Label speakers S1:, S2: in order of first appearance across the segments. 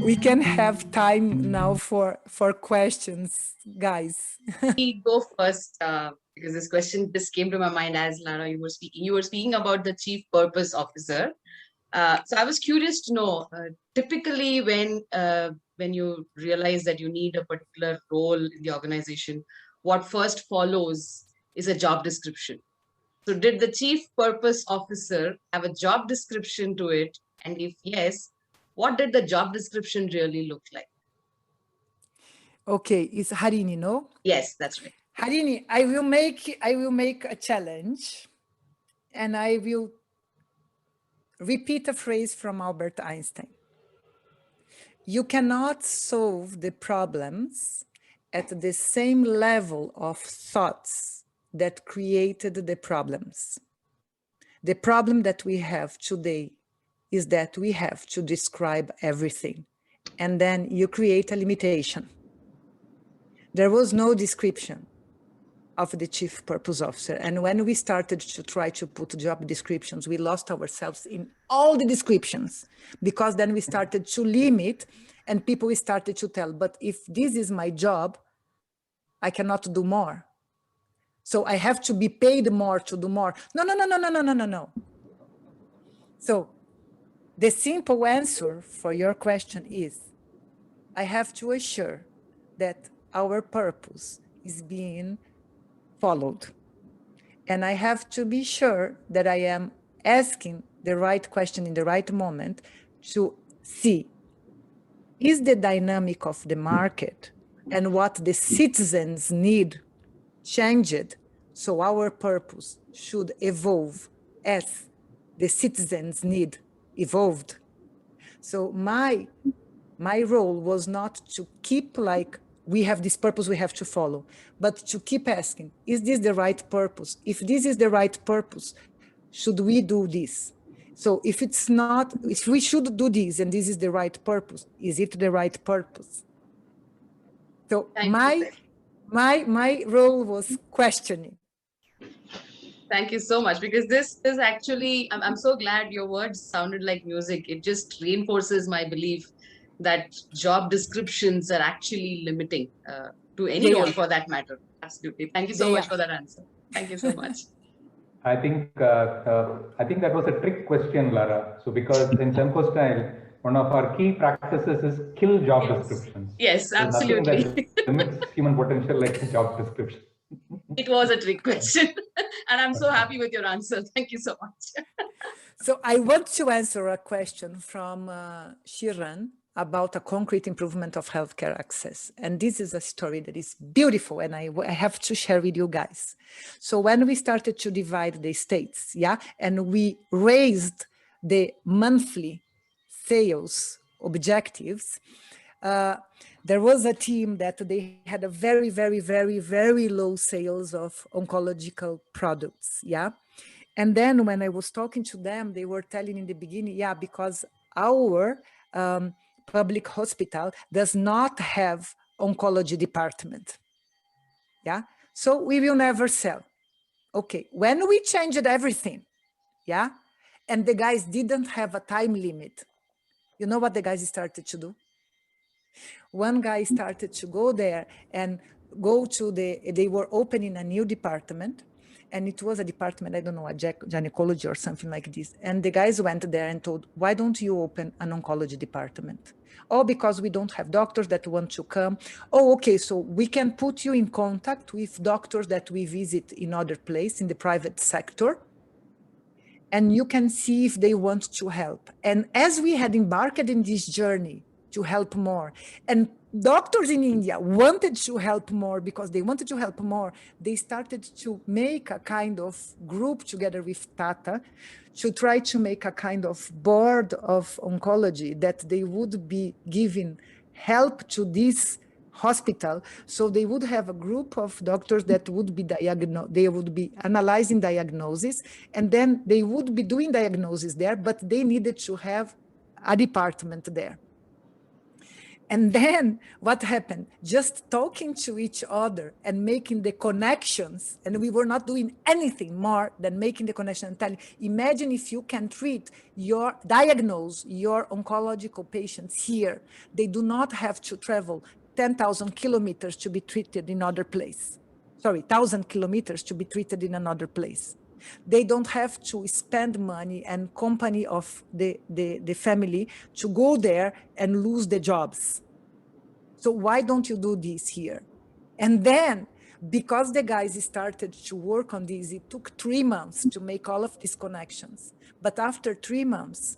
S1: we can have time now for questions, guys.
S2: We go first because this question just came to my mind as Lara, you were speaking. You were speaking about the Chief Purpose Officer. So I was curious to know, typically when you realize that you need a particular role in the organization, what first follows is a job description. So did the Chief Purpose Officer have a job description to it? And if yes, what did the job description really look like?
S1: Okay, it's Harini, no?
S2: Yes, that's right.
S1: Harini, I will make a challenge, and I will repeat a phrase from Albert Einstein. You cannot solve the problems at the same level of thoughts that created the problems. The problem that we have today is that we have to describe everything, and then you create a limitation. There was no description of the Chief Purpose Officer. And when we started to try to put job descriptions, we lost ourselves in all the descriptions, because then we started to limit, and people started to tell, but if this is my job, I cannot do more. So I have to be paid more to do more. No. So the simple answer for your question is, I have to assure that our purpose is being followed. And I have to be sure that I am asking the right question in the right moment to see, is the dynamic of the market and what the citizens need changed, so our purpose should evolve as the citizens' need evolved. So my role was not to keep like, we have this purpose we have to follow, but to keep asking, is this the right purpose? If this is the right purpose, should we do this? So if it's not, if we should do this and this is the right purpose, is it the right purpose? So my role was questioning.
S2: Thank you so much, because this is actually, I'm so glad your words sounded like music. It just reinforces my belief that job descriptions are actually limiting to any role for that matter. Absolutely. Thank you so much for that answer. Thank you so much.
S3: I think that was a trick question, Lara. So because in SemcoStyle, one of our key practices is kill job descriptions.
S2: Yes, absolutely.
S3: Nothing that limits human potential like a job description.
S2: It was a trick question. And I'm so happy with your answer. Thank you so much.
S1: So I want to answer a question from Shiran about a concrete improvement of healthcare access. And this is a story that is beautiful, and I have to share with you guys. So when we started to divide the states, and we raised the monthly sales objectives, there was a team that they had a very, very, very, very low sales of oncological products, And then when I was talking to them, they were telling in the beginning, because our public hospital does not have oncology department. So we will never sell. Okay, when we changed everything, and the guys didn't have a time limit, you know what the guys started to do? One guy started to go there and go to they were opening a new department, and it was a department, I don't know, a gynecology or something like this. And the guys went there and told, why don't you open an oncology department? Oh, because we don't have doctors that want to come. Oh, okay, so we can put you in contact with doctors that we visit in other place in the private sector, and you can see if they want to help. And as we had embarked in this journey to help more, and doctors in India wanted to help more because they wanted to help more, they started to make a kind of group together with Tata to try to make a kind of board of oncology that they would be giving help to this hospital. So they would have a group of doctors that would be they would be analyzing diagnosis, and then they would be doing diagnosis there, but they needed to have a department there. And then what happened? Just talking to each other and making the connections, and we were not doing anything more than making the connection and telling, imagine if you can diagnose your oncological patients here. They do not have to travel 10,000 kilometers to be treated in another place. Sorry, 1,000 kilometers to be treated in another place. They don't have to spend money and company of the family to go there and lose the jobs. So why don't you do this here? And then, because the guys started to work on this, it took 3 months to make all of these connections. But after 3 months,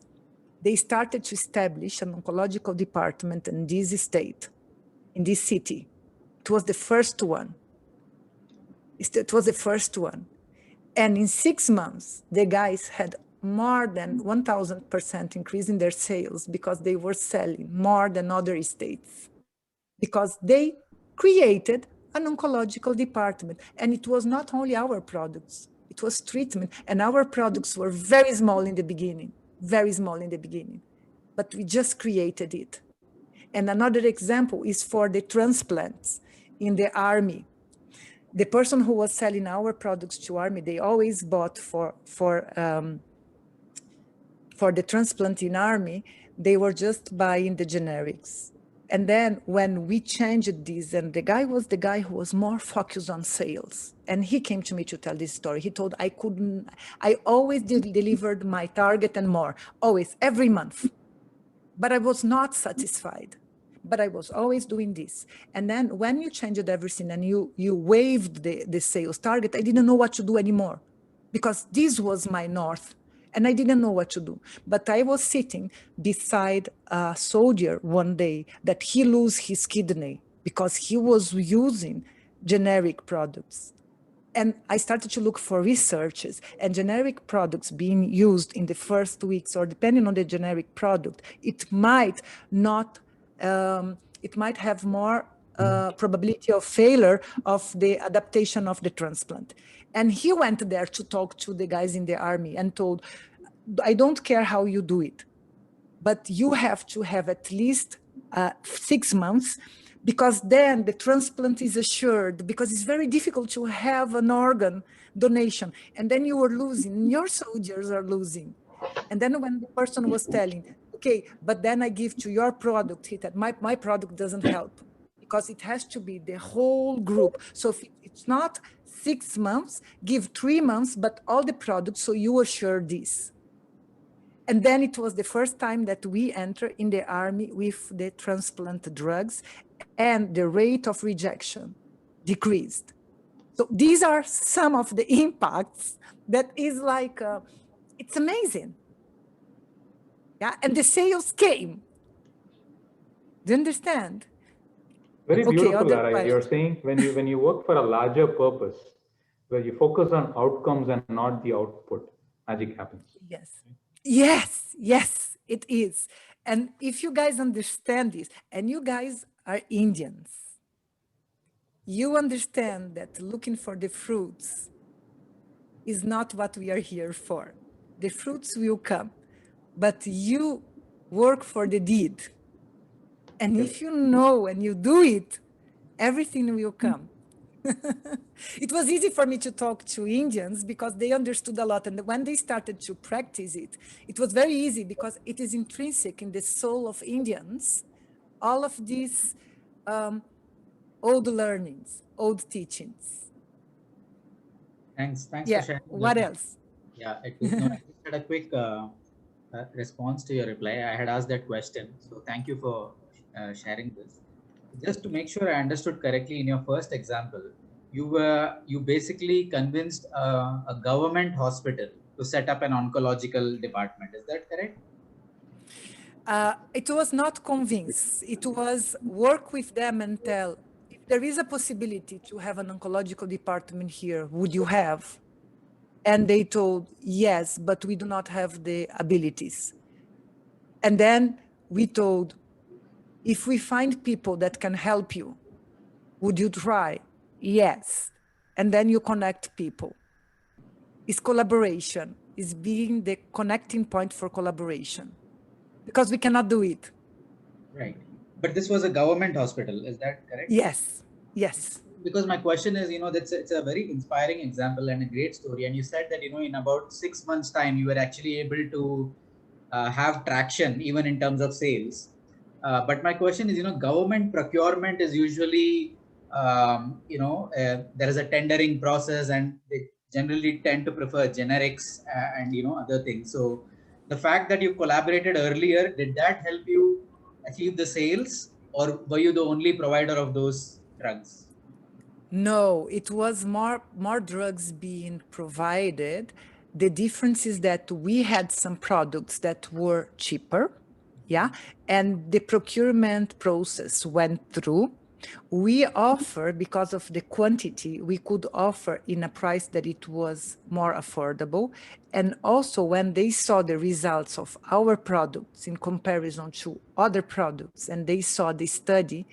S1: they started to establish an oncological department in this state, in this city. It was the first one. It was the first one. And in 6 months, the guys had more than 1,000% increase in their sales because they were selling more than other states, because they created an oncological department. And it was not only our products, it was treatment. And our products were very small in the beginning, very small in the beginning, but we just created it. And another example is for the transplants in the army. The person who was selling our products to army, they always bought for the transplant in army, they were just buying the generics. And then when we changed this, and the guy was the guy who was more focused on sales. And he came to me to tell this story. He told, I always delivered my target and more, always, every month. But I was not satisfied. But I was always doing this. And then when you changed everything and you waived the sales target, I didn't know what to do anymore, because this was my north and I didn't know what to do. But I was sitting beside a soldier one day that he lost his kidney because he was using generic products. And I started to look for researches, and generic products being used in the first weeks, or depending on the generic product, it might have more probability of failure of the adaptation of the transplant. And he went there to talk to the guys in the army and told, I don't care how you do it, but you have to have at least 6 months, because then the transplant is assured, because it's very difficult to have an organ donation. And then you are losing, your soldiers are losing. And then when the person was telling, okay, but then I give to your product, he said, my product doesn't help, because it has to be the whole group. So if it's not 6 months, give 3 months, but all the products, so you assure this. And then it was the first time that we enter in the army with the transplant drugs, and the rate of rejection decreased. So these are some of the impacts that is like, it's amazing. Yeah, and the sales came. Do you understand?
S3: Very beautiful,
S1: Okay,
S3: Lara. You're saying when you work for a larger purpose, where you focus on outcomes and not the output, magic happens.
S1: Yes, it is. And if you guys understand this, and you guys are Indians, you understand that looking for the fruits is not what we are here for. The fruits will come, but you work for the deed. And if you know and you do it, everything will come. It was easy for me to talk to Indians because they understood a lot. And when they started to practice it, it was very easy because it is intrinsic in the soul of Indians, all of these old learnings, old teachings.
S4: Thanks for sharing.
S1: What else?
S4: Yeah, I just had a quick response to your reply. I had asked that question, so thank you for sharing this. Just to make sure I understood correctly, in your first example, you basically convinced a government hospital to set up an oncological department. Is that correct?
S1: It was not convince. It was work with them and tell, if there is a possibility to have an oncological department here, would you have? And they told, yes, but we do not have the abilities. And then we told, if we find people that can help you, would you try? Yes. And then you connect people. It's collaboration. It's being the connecting point for collaboration. Because we cannot do it.
S4: Right. But this was a government hospital, is that correct?
S1: Yes, yes.
S4: Because my question is, it's a very inspiring example and a great story. And you said that, in about 6 months' time, you were actually able to have traction even in terms of sales. But my question is, government procurement is usually, there is a tendering process and they generally tend to prefer generics and, other things. So the fact that you collaborated earlier, did that help you achieve the sales, or were you the only provider of those drugs?
S1: No, it was more drugs being provided. The difference is that we had some products that were cheaper, yeah, and the procurement process went through. We offer, because of the quantity, we could offer in a price that it was more affordable. And also when they saw the results of our products in comparison to other products, and they saw the study,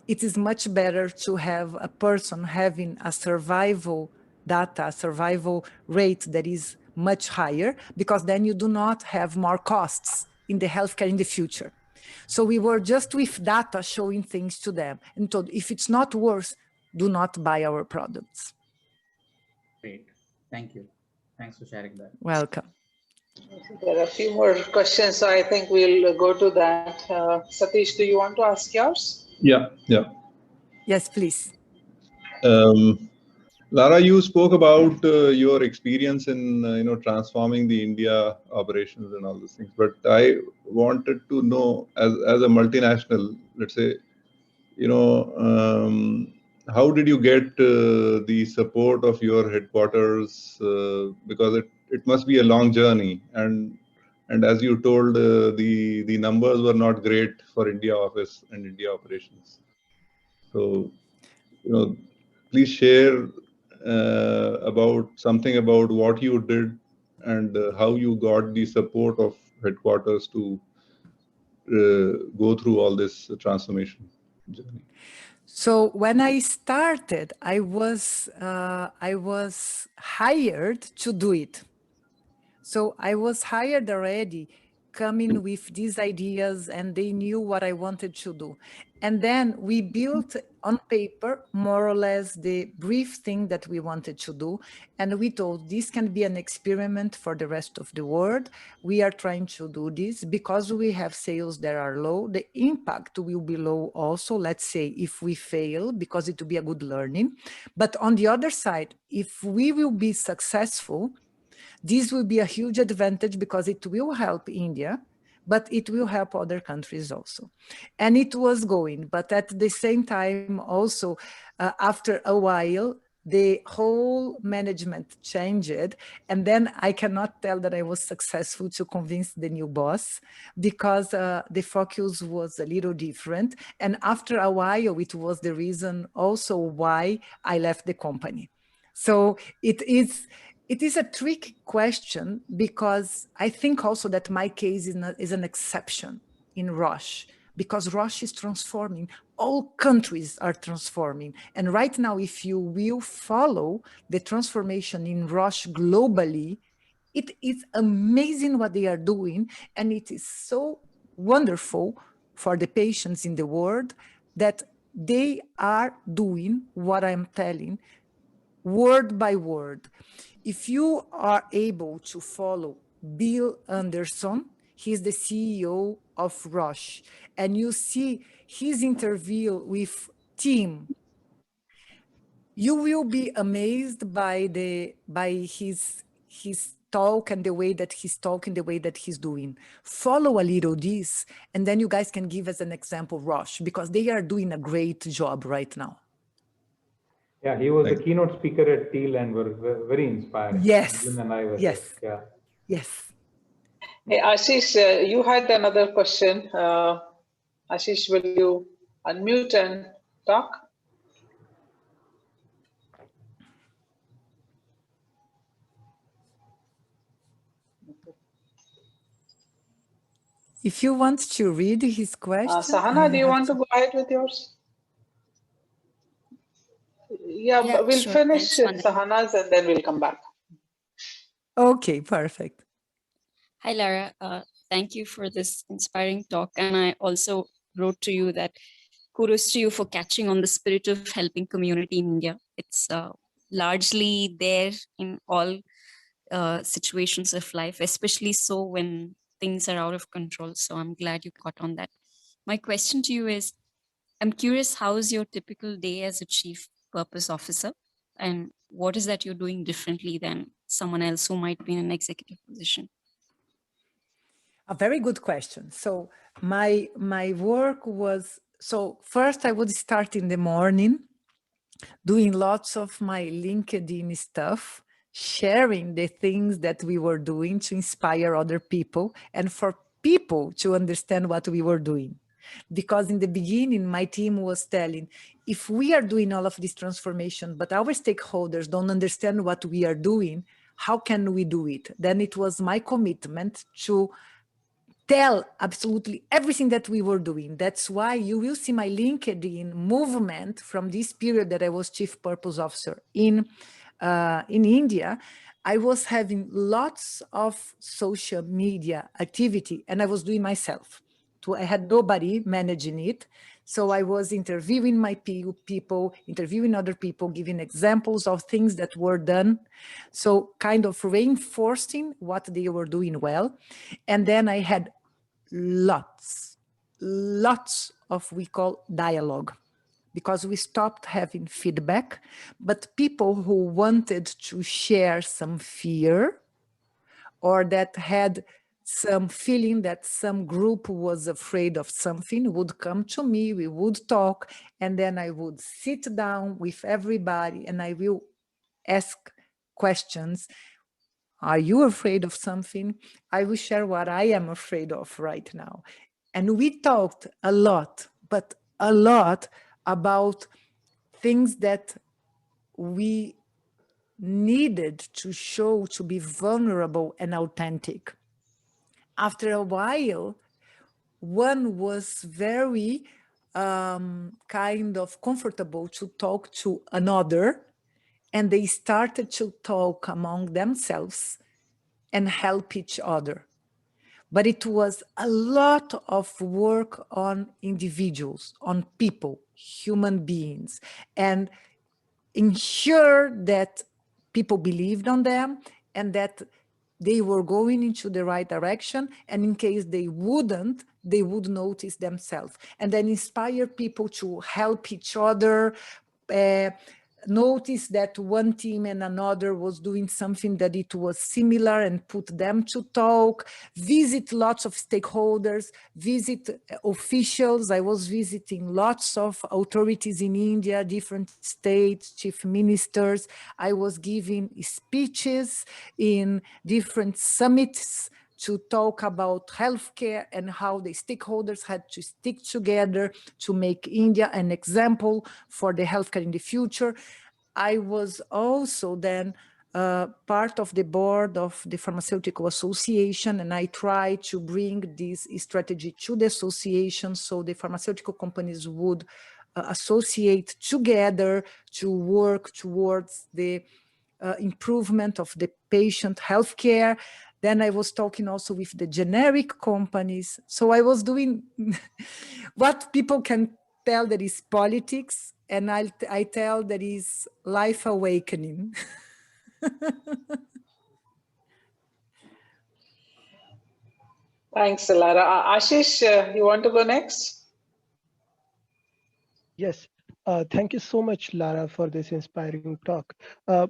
S1: it is much better to have a person having a survival data, a survival rate that is much higher, because then you do not have more costs in the healthcare in the future. So we were just with data showing things to them and told, if it's not worth, do not buy our products.
S4: Great. Thank you. Thanks for sharing that.
S1: Welcome.
S5: There are a few more questions, so I think we'll go to that. Satish, do you want to ask yours?
S6: Yeah.
S1: Yes, please.
S6: Lara, you spoke about your experience in transforming the India operations and all those things, but I wanted to know, as a multinational, let's say, how did you get the support of your headquarters? Because it must be a long journey, and as you told, the numbers were not great for India office and India operations. So, please share about what you did and how you got the support of headquarters to go through all this transformation journey.
S1: So when I started, I was hired to do it. So I was hired already, coming with these ideas, and they knew what I wanted to do. And then we built on paper, more or less, the brief thing that we wanted to do. And we told this can be an experiment for the rest of the world. We are trying to do this because we have sales that are low. The impact will be low also, let's say, if we fail, because it will be a good learning. But on the other side, if we will be successful, this will be a huge advantage because it will help India, but it will help other countries also. And it was going, but at the same time also, after a while, the whole management changed. And then I cannot tell that I was successful to convince the new boss, because the focus was a little different. And after a while, it was the reason also why I left the company. So it is a tricky question, because I think also that my case is an exception in Roche, because Roche is transforming. All countries are transforming. And right now, if you will follow the transformation in Roche globally, it is amazing what they are doing. And it is so wonderful for the patients in the world that they are doing what I'm telling, word by word. If you are able to follow Bill Anderson, he's the CEO of Roche, and you see his interview with Tim, you will be amazed by his talk and the way that he's talking, the way that he's doing. Follow a little this, and then you guys can give as an example Roche, because they are doing a great job right now.
S3: Yeah, he was the keynote speaker at Teal and were very inspiring.
S1: Yes.
S3: And I was
S1: Yes.
S3: yeah.
S1: Yes.
S5: Hey, Ashish, you had another question. Ashish, will you unmute and talk?
S1: If you want to read his question.
S5: Sahana, do you want to go ahead with yours? Yeah, but we'll
S7: sure.
S5: finish Sahana's and then we'll come back.
S1: Okay, perfect.
S7: Hi, Lara. Thank you for this inspiring talk. And I also wrote to you that kudos to you for catching on the spirit of helping community in India. It's largely there in all situations of life, especially so when things are out of control. So I'm glad you caught on that. My question to you is, I'm curious, how is your typical day as a chief purpose officer? And what is that you're doing differently than someone else who might be in an executive position?
S1: A very good question. So my work was, so first I would start in the morning doing lots of my LinkedIn stuff, sharing the things that we were doing to inspire other people and for people to understand what we were doing. Because in the beginning, my team was telling, if we are doing all of this transformation, but our stakeholders don't understand what we are doing, how can we do it? Then it was my commitment to tell absolutely everything that we were doing. That's why you will see my LinkedIn movement from this period that I was Chief Purpose Officer in India. I was having lots of social media activity and I was doing myself. I had nobody managing it. So I was interviewing my people, interviewing other people, giving examples of things that were done. So kind of reinforcing what they were doing well. And then I had lots of we call dialogue, because we stopped having feedback, but people who wanted to share some fear or that had some feeling that some group was afraid of something would come to me, we would talk, and then I would sit down with everybody and I will ask questions. Are you afraid of something? I will share what I am afraid of right now. And we talked a lot, but a lot about things that we needed to show to be vulnerable and authentic. After a while, one was very kind of comfortable to talk to another, and they started to talk among themselves and help each other. But it was a lot of work on individuals, on people, human beings, and ensure that people believed on them and that they were going into the right direction. And in case they wouldn't, they would notice themselves. And then inspire people to help each other, notice that one team and another was doing something that it was similar and put them to talk, visit lots of stakeholders, visit officials. I was visiting lots of authorities in India, different states, chief ministers. I was giving speeches in different summits to talk about healthcare and how the stakeholders had to stick together to make India an example for the healthcare in the future. I was also then part of the board of the Pharmaceutical Association, and I tried to bring this strategy to the association so the pharmaceutical companies would associate together to work towards the improvement of the patient healthcare. Then I was talking also with the generic companies. So I was doing what people can tell that is politics, and I tell that is life awakening.
S5: Thanks, Lara. Ashish, you want to go next?
S8: Yes. Thank you so much, Lara, for this inspiring talk.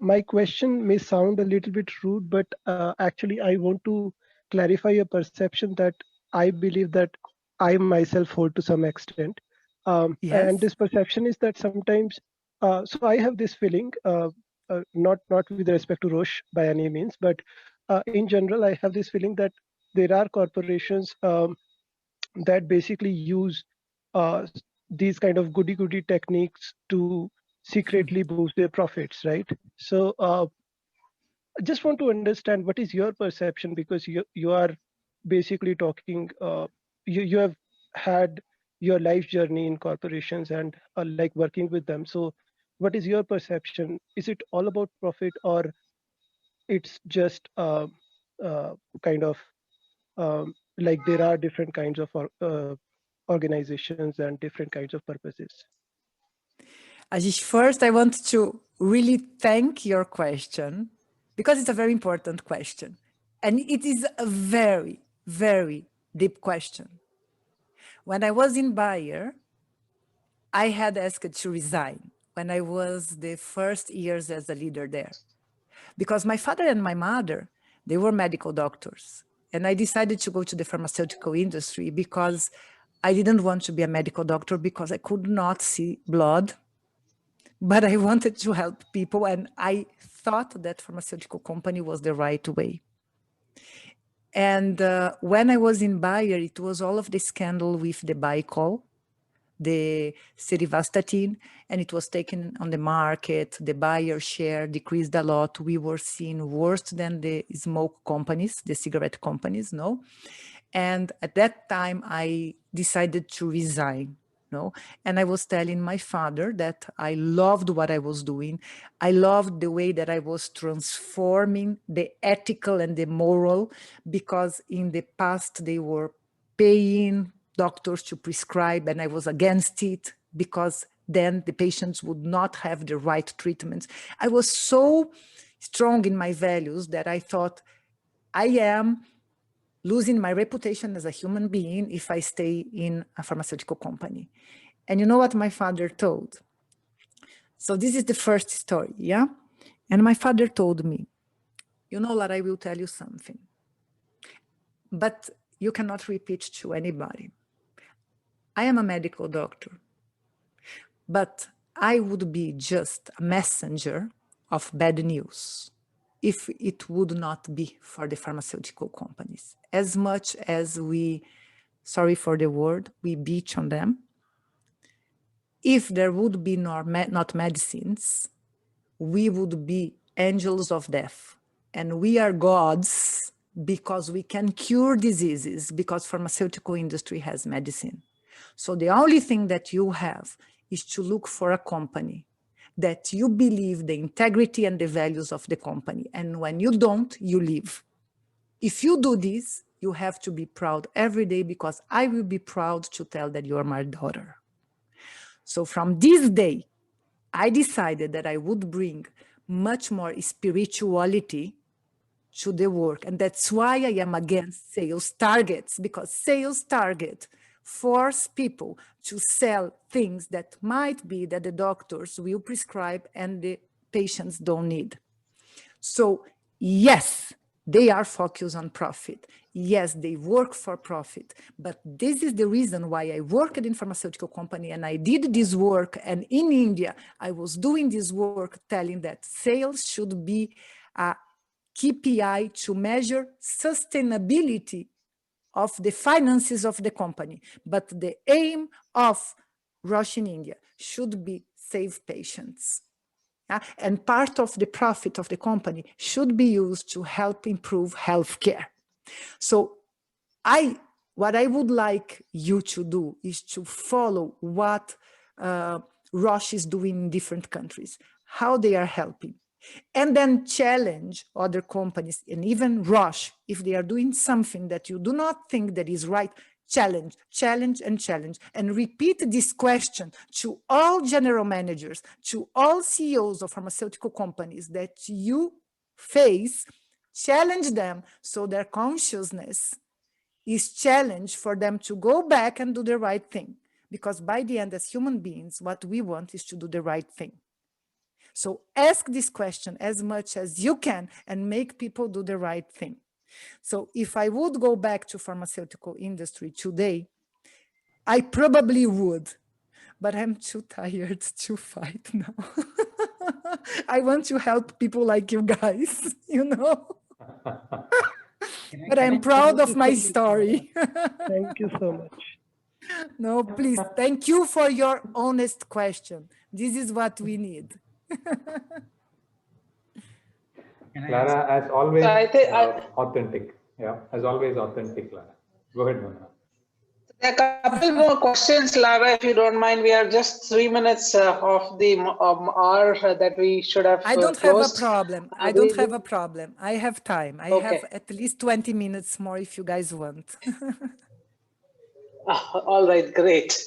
S8: My question may sound a little bit rude, but actually I want to clarify a perception that I believe that I myself hold to some extent.
S1: Yes.
S8: And this perception is that sometimes, so I have this feeling, not with respect to Roche by any means, but in general, I have this feeling that there are corporations that basically use these kind of goody techniques to secretly boost their profits, right? So I just want to understand what is your perception, because you are basically talking, you have had your life journey in corporations and like working with them. So what is your perception? Is it all about profit, or it's just kind of like there are different kinds of organizations and different kinds of purposes?
S1: Ashish, first, I want to really thank your question because it's a very important question. And it is a very, very deep question. When I was in Bayer, I had asked to resign when I was the first years as a leader there. Because my father and my mother, they were medical doctors. And I decided to go to the pharmaceutical industry because I didn't want to be a medical doctor because I could not see blood. But I wanted to help people, and I thought that pharmaceutical company was the right way. And when I was in Bayer, it was all of the scandal with the Bicol, the Serivastatin, and it was taken on the market. The Bayer share decreased a lot. We were seen worse than the smoke companies, the cigarette companies, no? And at that time, I decided to resign. No, and I was telling my father that I loved what I was doing. I loved the way that I was transforming the ethical and the moral, because in the past they were paying doctors to prescribe, and I was against it because then the patients would not have the right treatments. I was so strong in my values that I thought I am losing my reputation as a human being if I stay in a pharmaceutical company. And you know what my father told? So this is the first story, yeah? And my father told me, you know, Lara, I will tell you something, but you cannot repeat to anybody. I am a medical doctor, but I would be just a messenger of bad news if it would not be for the pharmaceutical companies. As much as we, sorry for the word, we bitch on them, if there would be not medicines, we would be angels of death. And we are gods because we can cure diseases, because pharmaceutical industry has medicine. So the only thing that you have is to look for a company that you believe the integrity and the values of the company. And when you don't, you leave. If you do this, you have to be proud every day, because I will be proud to tell that you are my daughter. So from this day, I decided that I would bring much more spirituality to the work. And that's why I am against sales targets, because sales target force people to sell things that might be that the doctors will prescribe and the patients don't need. So yes, they are focused on profit. Yes, they work for profit, but this is the reason why I worked in pharmaceutical company and I did this work. And in India, I was doing this work telling that sales should be a KPI to measure sustainability of the finances of the company. But the aim of Roche in India should be save patients. And part of the profit of the company should be used to help improve healthcare. So what I would like you to do is to follow what Roche is doing in different countries, how they are helping, and then challenge other companies, and even Roche, if they are doing something that you do not think that is right, challenge, and repeat this question to all general managers, to all CEOs of pharmaceutical companies that you face, challenge them so their consciousness is challenged for them to go back and do the right thing. Because by the end, as human beings, what we want is to do the right thing. So ask this question as much as you can and make people do the right thing. So if I would go back to pharmaceutical industry today, I probably would, but I'm too tired to fight now. I want to help people like you guys, you know? But I'm proud of my story.
S8: Thank you so much.
S1: No, please, thank you for your honest question. This is what we need.
S3: Lara, as always,
S5: So I think
S3: authentic. Yeah, as always, authentic, Lara. Go ahead, Mona.
S5: a couple more questions, Lara, if you don't mind. We are just 3 minutes of the hour that we should have
S1: I don't
S5: closed.
S1: have a problem. I don't have a problem. I have time. I
S5: Okay.
S1: have at least 20 minutes more if you guys want.
S5: All right, great.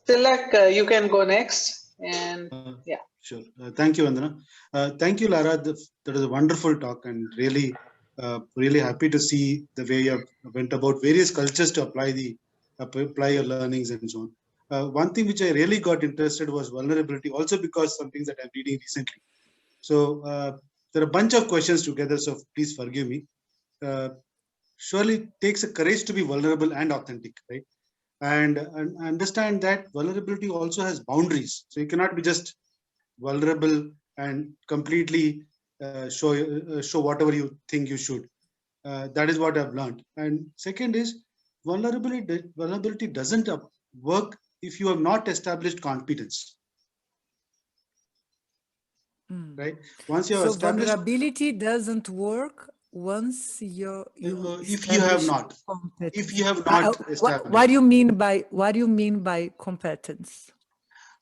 S5: Tilak, you can go next. And yeah.
S9: Sure. Thank you, Vandana. Thank you, Lara. That was a wonderful talk, and really, really happy to see the way you went about various cultures to apply your learnings and so on. One thing which I really got interested was vulnerability, also because some things that I'm reading recently. So there are a bunch of questions together, so please forgive me. Surely it takes a courage to be vulnerable and authentic, right? And understand that vulnerability also has boundaries. So you cannot be just vulnerable and completely show whatever you think you should. That is what I've learned. And second is vulnerability doesn't work if you have not established competence. Right? Once you have
S1: So
S9: established,
S1: vulnerability doesn't work once
S9: if you have not established.
S1: What do you mean by competence?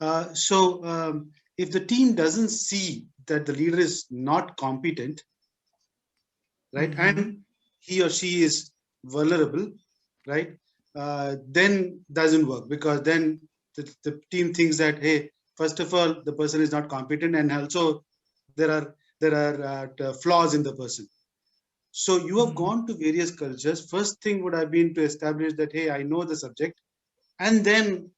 S9: If the team doesn't see that the leader is not competent, right, and he or she is vulnerable, right, then doesn't work, because then the team thinks that, hey, first of all, the person is not competent, and also there are flaws in the person. So you have gone to various cultures. First thing would have been to establish that, hey, I know the subject, and then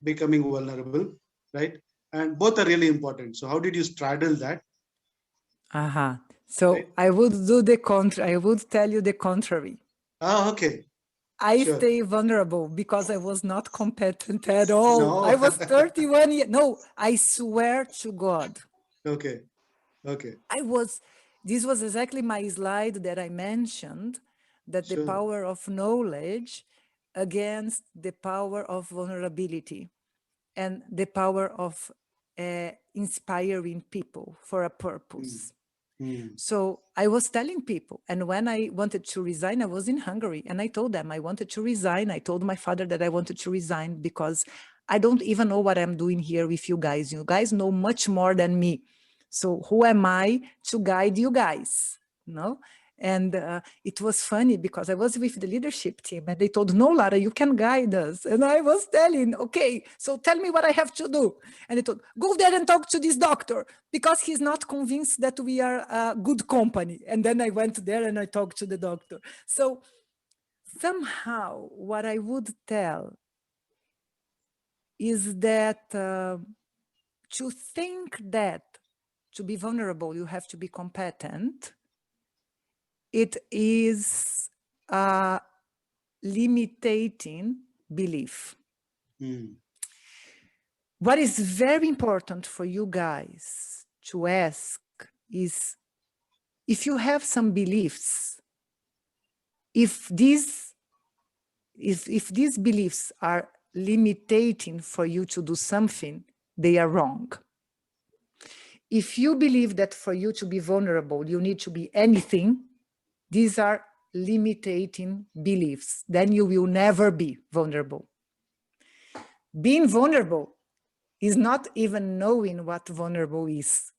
S9: becoming vulnerable, right? And both are really important. So how did you straddle that?
S1: So right. I would do the contrary. I would tell you the contrary.
S9: Oh, okay.
S1: I stay vulnerable because I was not competent at all. No. I was 31 years. No, I swear to God.
S9: Okay. Okay.
S1: This was exactly my slide that I mentioned, that the power of knowledge against the power of vulnerability and the power of inspiring people for a purpose. So I was telling people, and when I wanted to resign, I was in Hungary, and I told them I wanted to resign. I told my father that I wanted to resign because I don't even know what I'm doing here with you guys. You guys know much more than me. So who am I to guide you guys? No? And it was funny because I was with the leadership team and they told, no, Lara, you can guide us. And I was telling, okay, so tell me what I have to do. And they told, go there and talk to this doctor because he's not convinced that we are a good company. And then I went there and I talked to the doctor. So somehow what I would tell is that to think that to be vulnerable, you have to be competent. It is a limiting belief. What is very important for you guys to ask is, if you have some beliefs, if these beliefs are limiting for you to do something, they are wrong. If you believe that for you to be vulnerable, you need to be anything, these are limiting beliefs. Then you will never be vulnerable. Being vulnerable is not even knowing what vulnerable is.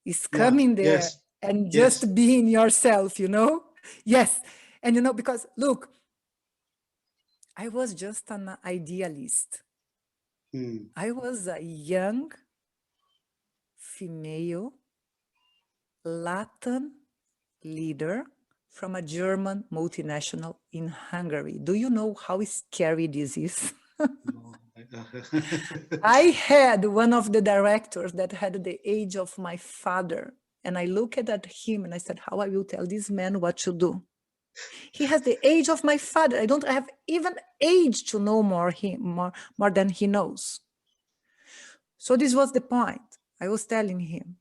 S1: It's coming there and just being yourself, you know? Yes. And you know, because look, I was just an idealist. I was a young female Latin leader from a German multinational in Hungary. Do you know how scary this is? I had one of the directors that had the age of my father, and I looked at him and I said, how I will tell this man what to do? He has the age of my father. I don't have even age to know more than he knows. So this was the point. I was telling him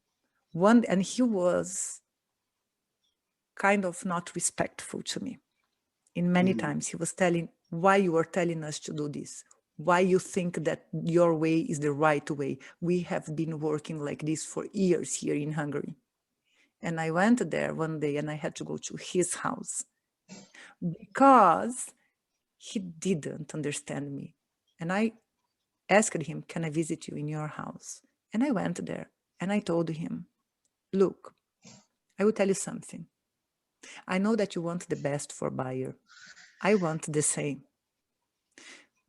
S1: and he was kind of not respectful to me. In many times he was telling, why you are telling us to do this? Why you think that your way is the right way? We have been working like this for years here in Hungary. And I went there one day and I had to go to his house because he didn't understand me. And I asked him, can I visit you in your house? And I went there and I told him, look, I will tell you something. I know that you want the best for Bayer. I want the same.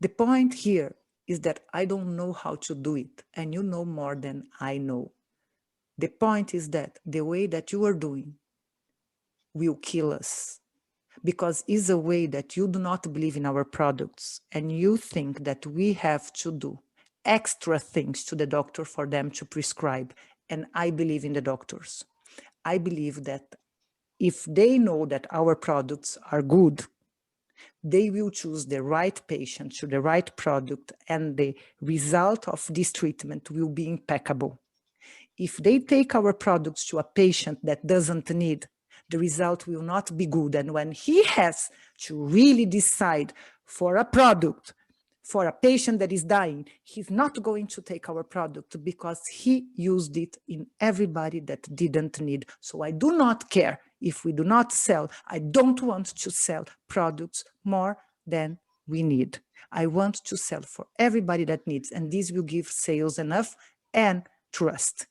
S1: The point here is that I don't know how to do it, and you know more than I know. The point is that the way that you are doing will kill us, because it's a way that you do not believe in our products, and you think that we have to do extra things to the doctor for them to prescribe. And I believe in the doctors. I believe that if they know that our products are good, they will choose the right patient to the right product, and the result of this treatment will be impeccable. If they take our products to a patient that doesn't need, the result will not be good. And when he has to really decide for a product, for a patient that is dying, he's not going to take our product because he used it in everybody that didn't need. So I do not care if we do not sell. I don't want to sell products more than we need. I want to sell for everybody that needs, and this will give sales enough and trust.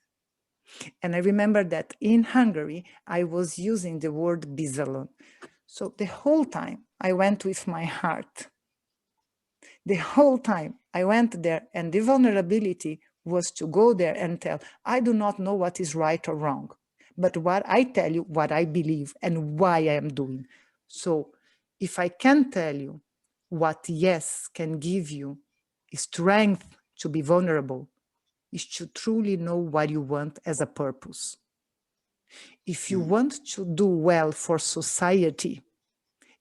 S1: And I remember that in Hungary, I was using the word bizalon. So the whole time I went with my heart. The whole time I went there, and the vulnerability was to go there and tell, I do not know what is right or wrong, but what I tell you, what I believe and why I am doing. So if I can tell you what yes can give you strength to be vulnerable, is to truly know what you want as a purpose. If you want to do well for society,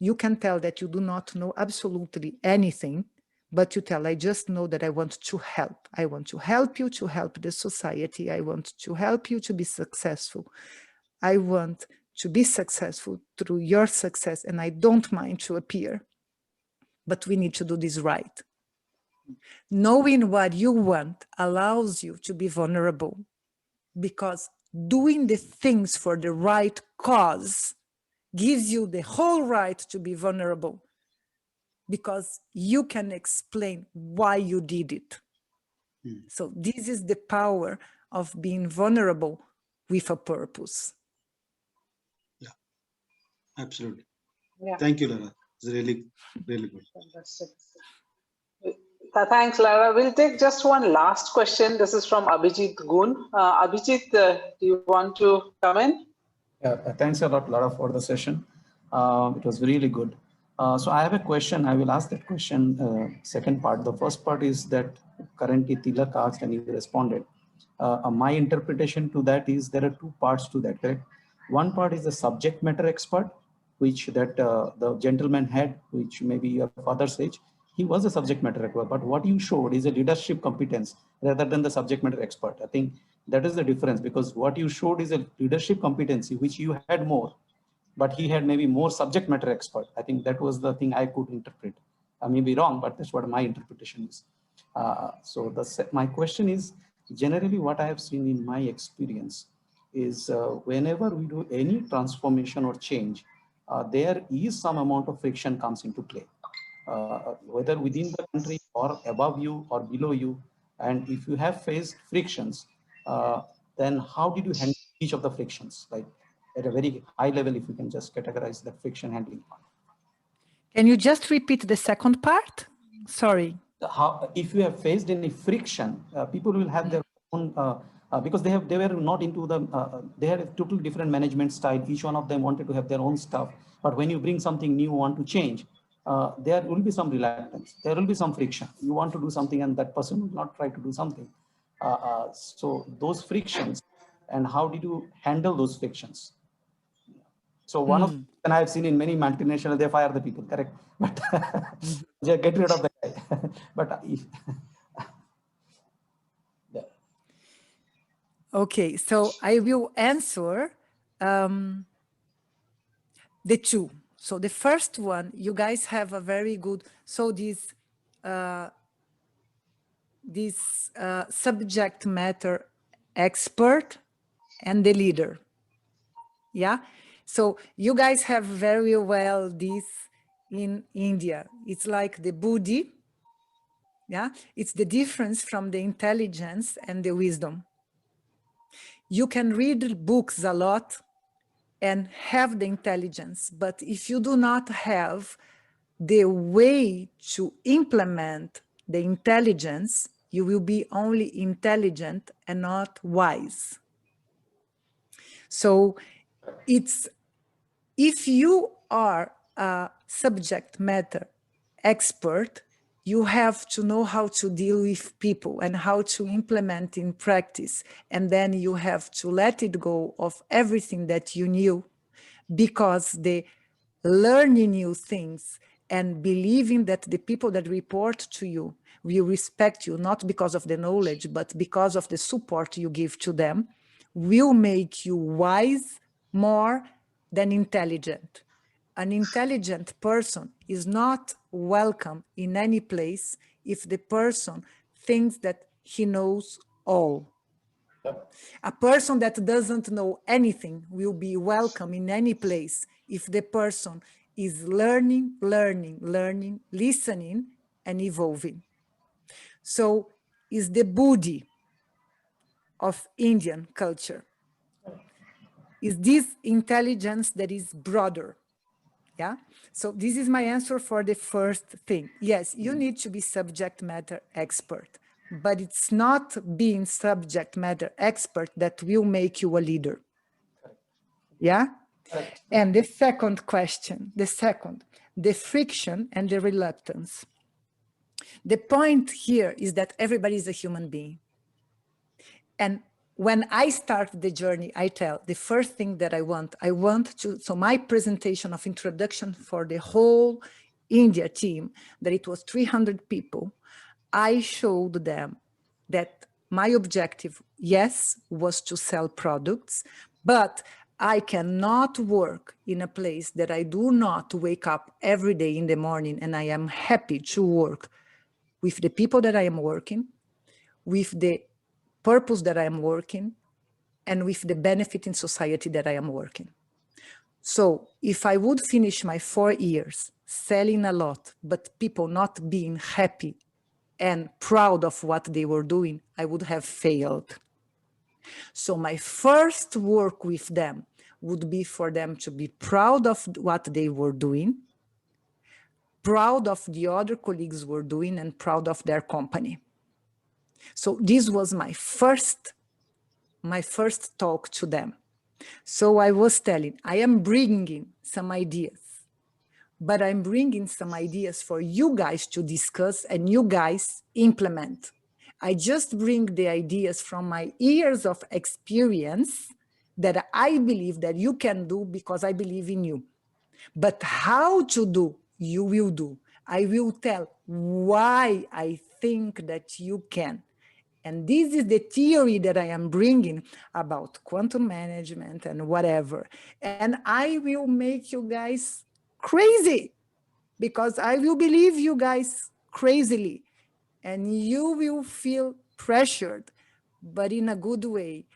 S1: you can tell that you do not know absolutely anything, but you tell, I just know that I want to help. I want to help you to help the society. I want to help you to be successful. I want to be successful through your success, and I don't mind to appear, but we need to do this right. Knowing what you want allows you to be vulnerable, because doing the things for the right cause gives you the whole right to be vulnerable, because you can explain why you did it. So this is the power of being vulnerable with a purpose.
S9: Yeah, absolutely.
S5: Yeah.
S9: Thank you, Lara. It's really, really good.
S5: Fantastic. Thanks, Lara. We'll take just one last question. This is from Abhijit Gun. Abhijit, do you want to come in?
S10: Yeah, thanks a lot, Lara, for the session. It was really good. So I have a question. I will ask that question. Second part. The first part is that currently Tilak asked and you responded. My interpretation to that is there are two parts to that, correct? One part is the subject matter expert, which that the gentleman had, which maybe your father's age. He was a subject matter expert, but what you showed is a leadership competence rather than the subject matter expert. I think that is the difference, because what you showed is a leadership competency, which you had more, but he had maybe more subject matter expert. I think that was the thing I could interpret. I may be wrong, but that's what my interpretation is. So my question is, generally what I have seen in my experience is whenever we do any transformation or change, there is some amount of friction comes into play, whether within the country or above you or below you. And if you have faced frictions, then how did you handle each of the frictions? Like at a very high level, if you can just categorize the friction handling part.
S1: Can you just repeat the second part? Sorry.
S10: How, if you have faced any friction, people will have their own, because they were not into the, they had a totally different management style. Each one of them wanted to have their own stuff. But when you bring something new, want to change, there will be some reluctance. There will be some friction. You want to do something and that person will not try to do something. So those frictions, and how did you handle those frictions? So one of, and I've seen in many multinational, they fire the people, correct? But get rid of the guy. But yeah.
S1: Okay, so I will answer the two. So the first one, you guys have a very good, so this subject matter expert and the leader. Yeah, so you guys have very well this in India. It's like the buddhi. Yeah, it's the difference from the intelligence and the wisdom. You can read books a lot and have the intelligence, but if you do not have the way to implement the intelligence, you will be only intelligent and not wise. So it's, if you are a subject matter expert, you have to know how to deal with people and how to implement in practice. And then you have to let it go of everything that you knew, because the learning new things and believing that the people that report to you will respect you, not because of the knowledge, but because of the support you give to them, will make you wise more than intelligent. An intelligent person is not welcome in any place if the person thinks that he knows all. A person that doesn't know anything will be welcome in any place if the person is learning, listening, and evolving. So is the Buddhi of Indian culture. Is this intelligence that is broader. Yeah. So this is my answer for the first thing. Yes, you need to be subject matter expert, but it's not being subject matter expert that will make you a leader. Yeah. And the second question, the friction and the reluctance. The point here is that everybody is a human being. And when I start the journey, I tell the first thing that I want to, so my presentation of introduction for the whole India team, that it was 300 people, I showed them that my objective, yes, was to sell products, but I cannot work in a place that I do not wake up every day in the morning, and I am happy to work with the people that I am working, with the purpose that I am working, and with the benefit in society that I am working. So if I would finish my 4 years selling a lot, but people not being happy and proud of what they were doing, I would have failed. So my first work with them would be for them to be proud of what they were doing, proud of the other colleagues were doing, and proud of their company. So this was my first talk to them. So I was telling, I am bringing some ideas, but I'm bringing some ideas for you guys to discuss and you guys implement. I just bring the ideas from my years of experience that I believe that you can do because I believe in you. But how to do, you will do. I will tell why I think that you can. And this is the theory that I am bringing about quantum management and whatever. And I will make you guys crazy because I will believe you guys crazily. And you will feel pressured, but in a good way.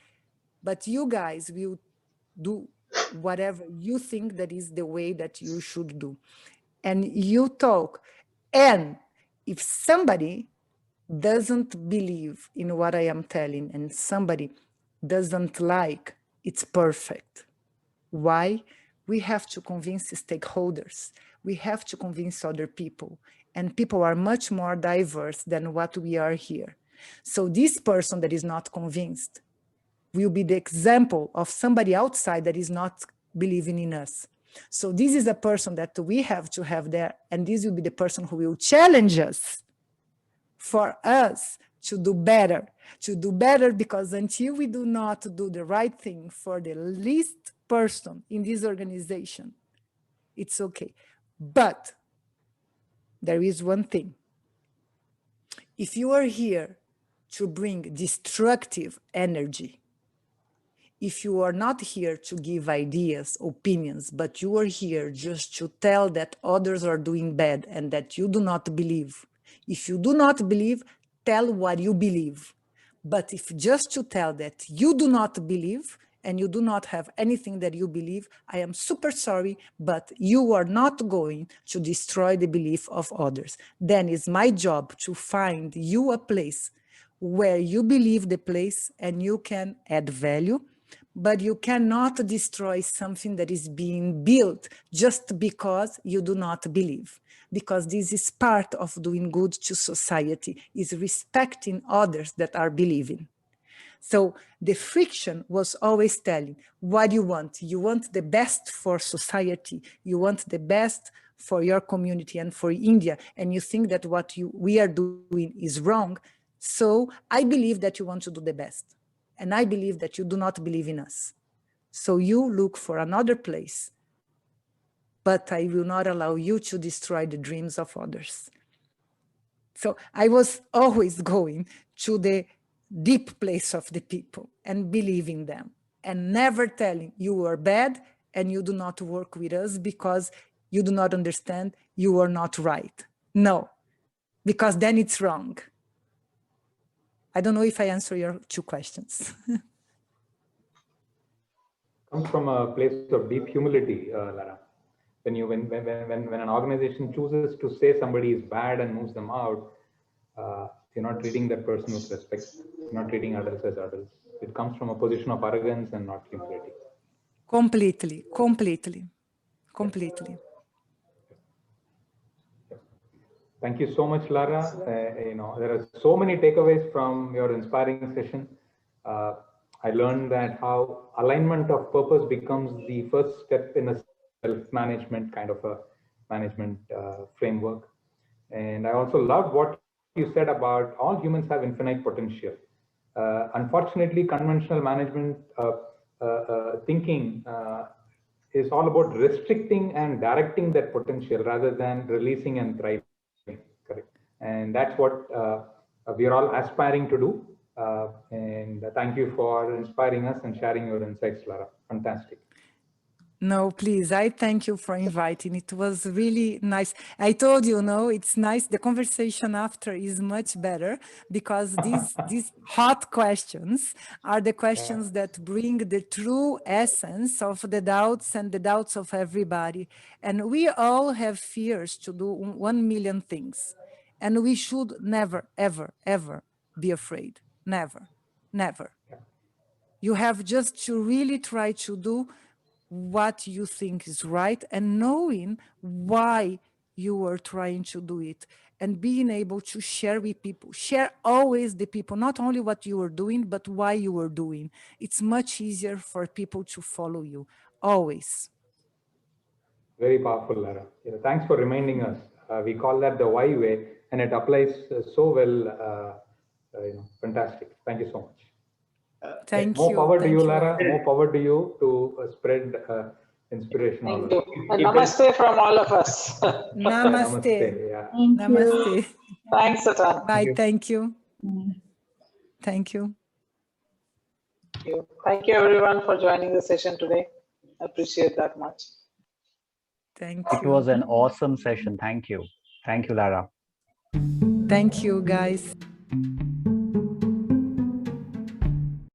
S1: But you guys will do whatever you think that is the way that you should do. And you talk. And if somebody doesn't believe in what I am telling and somebody doesn't like, it's perfect. Why? We have to convince stakeholders. We have to convince other people. And people are much more diverse than what we are here. So this person that is not convinced will be the example of somebody outside that is not believing in us. So this is a person that we have to have there, and this will be the person who will challenge us for us to do better because until we do not do the right thing for the least person in this organization, it's okay. But there is one thing. If you are here to bring destructive energy, if you are not here to give ideas, opinions, but you are here just to tell that others are doing bad and that you do not believe. If you do not believe, tell what you believe. But if just to tell that you do not believe and you do not have anything that you believe, I am super sorry, but you are not going to destroy the belief of others. Then it's my job to find you a place where you believe the place and you can add value, but you cannot destroy something that is being built just because you do not believe. Because this is part of doing good to society, is respecting others that are believing. So the friction was always telling, what do you want? You want the best for society. You want the best for your community and for India. And you think that what we are doing is wrong. So I believe that you want to do the best. And I believe that you do not believe in us. So you look for another place. But I will not allow you to destroy the dreams of others. So I was always going to the deep place of the people and believing them, and never telling you are bad and you do not work with us because you do not understand, you are not right. No, because then it's wrong. I don't know if I answer your two questions.
S3: Comes from a place of deep humility, Lara. When an organization chooses to say somebody is bad and moves them out, you're not treating that person with respect. You're not treating adults as adults. It comes from a position of arrogance and not humility.
S1: Completely.
S3: Thank you so much, Lara. There are so many takeaways from your inspiring session. I learned that how alignment of purpose becomes the first step in a self-management kind of a management framework. And I also loved what you said about all humans have infinite potential. Unfortunately, conventional management thinking is all about restricting and directing that potential rather than releasing and thriving. Correct. And that's what we are all aspiring to do. And thank you for inspiring us and sharing your insights, Lara. Fantastic.
S1: No, please, I thank you for inviting. It was really nice. I told you, it's nice. The conversation after is much better because these hot questions are the questions that bring the true essence of the doubts and the doubts of everybody. And we all have fears to do 1 million things. And we should never, ever, ever be afraid. Never, never. You have just to really try to do what you think is right and knowing why you are trying to do it and being able to share with people. Share always the people, not only what you are doing, but why you are doing. It's much easier for people to follow you, always.
S3: Very powerful, Lara. Thanks for reminding us. We call that the why way, and it applies so well. Fantastic. Thank you so much.
S1: Thank
S3: more
S1: you.
S3: Power to you,
S1: Thank
S3: Lara. More power to you to spread inspiration.
S5: Thank you. Namaste from all of us.
S1: Namaste.
S3: Namaste. Yeah.
S1: Namaste.
S5: Thanks, Atan.
S1: Bye. Thank you. Thank you.
S5: Thank you, everyone, for joining the session today. I appreciate that much.
S1: Thank you.
S11: It was an awesome session. Thank you. Thank you, Lara.
S1: Thank you, guys.